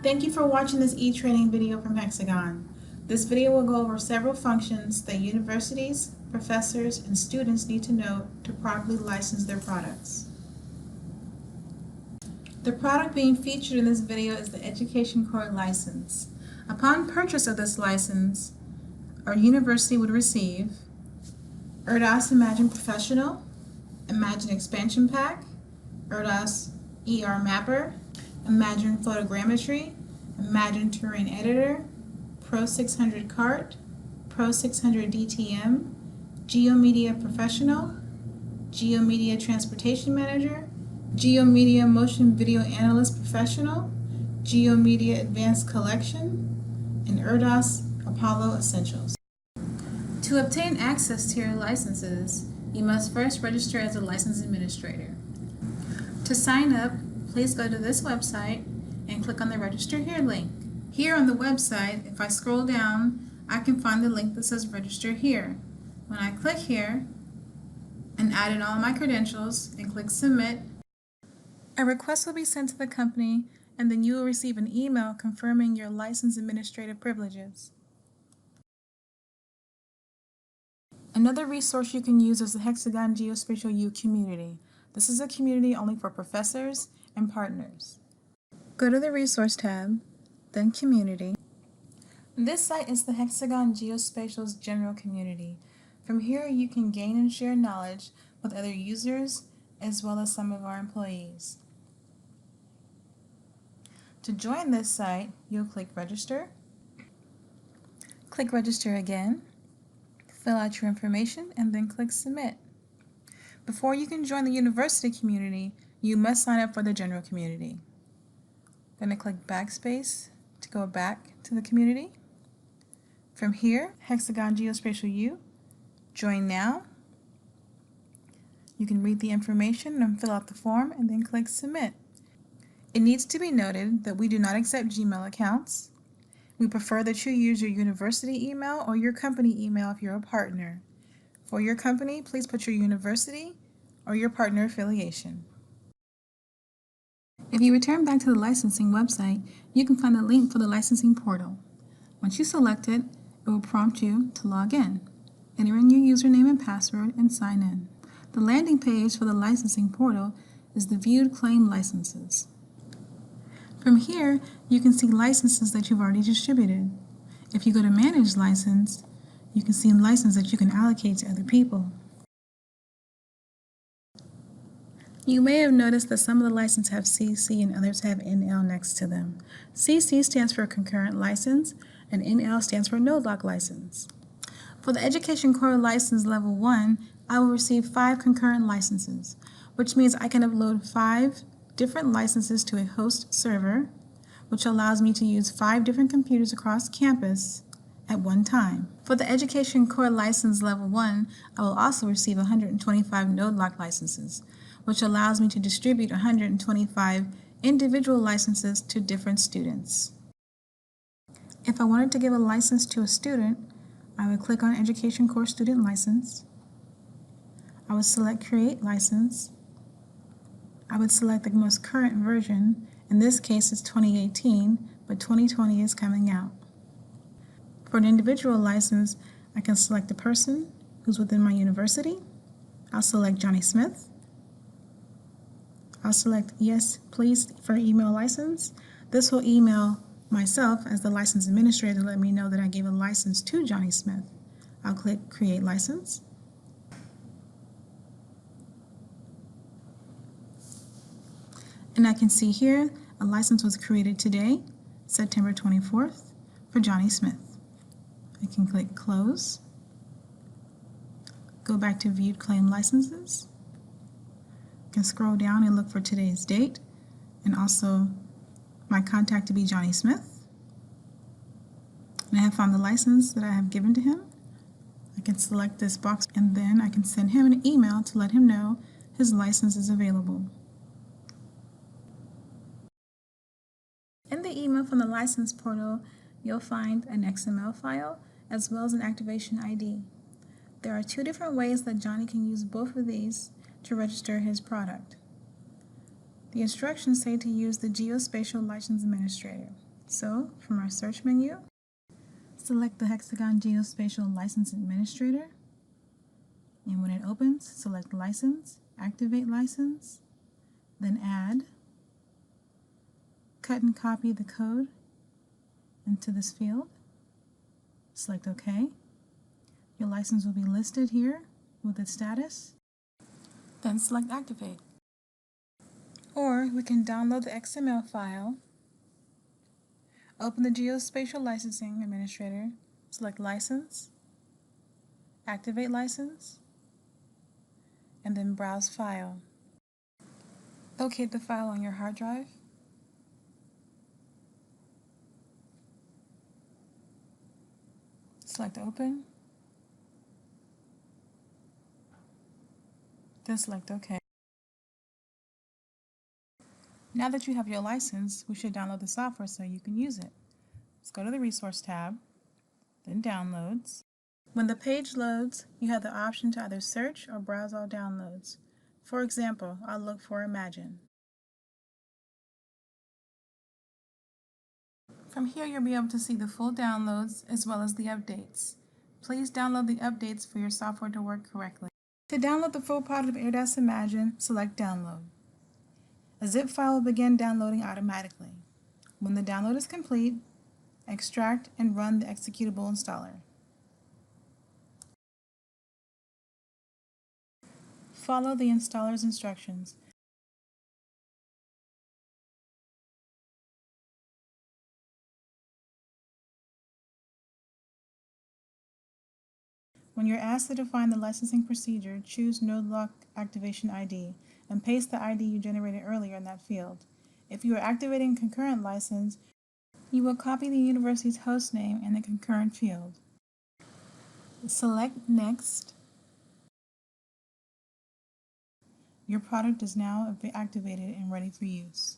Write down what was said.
Thank you for watching this e-training video from Hexagon. This video will go over several functions that universities, professors, and students need to know to properly license their products. The product being featured in this video is the Education Core license. Upon purchase of this license, our university would receive ERDAS Imagine Professional, Imagine Expansion Pack, ERDAS ER Mapper, Imagine Photogrammetry, Imagine Terrain Editor, Pro 600 Cart, Pro 600 DTM, GeoMedia Professional, GeoMedia Transportation Manager, GeoMedia Motion Video Analyst Professional, GeoMedia Advanced Collection, and ERDAS Apollo Essentials. To obtain access to your licenses, you must first register as a license administrator. To sign up, please go to this website and click on the Register Here link. Here on the website, if I scroll down, I can find the link that says Register Here. When I click here and add in all my credentials and click Submit, a request will be sent to the company, and then you will receive an email confirming your license administrative privileges. Another resource you can use is the Hexagon Geospatial U community. This is a community only for professors and partners. Go to the Resource tab, then Community. This site is the Hexagon Geospatial's general community. From here you can gain and share knowledge with other users as well as some of our employees. To join this site, you'll click Register. Click Register again. Fill out your information and then click Submit. Before you can join the university community, you must sign up for the general community. Then I click Backspace to go back to the community. From here, Hexagon Geospatial U, join now. You can read the information and fill out the form and then click Submit. It needs to be noted that we do not accept Gmail accounts. We prefer that you use your university email or your company email if you're a partner. For your company, please put your university or your partner affiliation. If you return back to the licensing website, you can find the link for the licensing portal. Once you select it, it will prompt you to log in. Enter in your username and password and sign in. The landing page for the licensing portal is the Viewed Claim Licenses. From here, you can see licenses that you've already distributed. If you go to Manage License, you can see licenses that you can allocate to other people. You may have noticed that some of the licenses have CC and others have NL next to them. CC stands for Concurrent License and NL stands for Node Lock License. For the Education Core License Level 1, I will receive 5 concurrent licenses, which means I can upload 5 different licenses to a host server, which allows me to use 5 different computers across campus at one time. For the Education Core License Level 1, I will also receive 125 Node Lock licenses, which allows me to distribute 125 individual licenses to different students. If I wanted to give a license to a student, I would click on Education Core Student License. I would select Create License. I would select the most current version. In this case, it's 2018, but 2020 is coming out. For an individual license, I can select the person who's within my university. I'll select Johnny Smith. I'll select Yes, Please for email license. This will email myself as the license administrator to let me know that I gave a license to Johnny Smith. I'll click Create License. And I can see here a license was created today, September 24th, for Johnny Smith. I can click Close, go back to Viewed Claim Licenses, I can scroll down and look for today's date, and also my contact to be Johnny Smith. And I have found the license that I have given to him. I can select this box and then I can send him an email to let him know his license is available. In the email from the license portal, you'll find an XML file as well as an activation ID. There are 2 different ways that Johnny can use both of these to register his product. The instructions say to use the Geospatial License Administrator. So, from our search menu, select the Hexagon Geospatial License Administrator, and when it opens, select License, Activate License, then Add, cut and copy the code into this field, select OK. Your license will be listed here with its status, then select Activate. Or we can download the XML file, open the Geospatial Licensing Administrator, select License, Activate License, and then Browse File. Locate the file on your hard drive. Select Open. Then select OK. Now that you have your license, we should download the software so you can use it. Let's go to the Resource tab, then Downloads. When the page loads, you have the option to either search or browse all downloads. For example, I'll look for Imagine. From here, you'll be able to see the full downloads as well as the updates. Please download the updates for your software to work correctly. To download the full product of Airdas Imagine, select Download. A zip file will begin downloading automatically. When the download is complete, extract and run the executable installer. Follow the installer's instructions. When you're asked to define the licensing procedure, choose Node Lock Activation ID and paste the ID you generated earlier in that field. If you are activating a concurrent license, you will copy the university's host name in the concurrent field. Select Next. Your product is now activated and ready for use.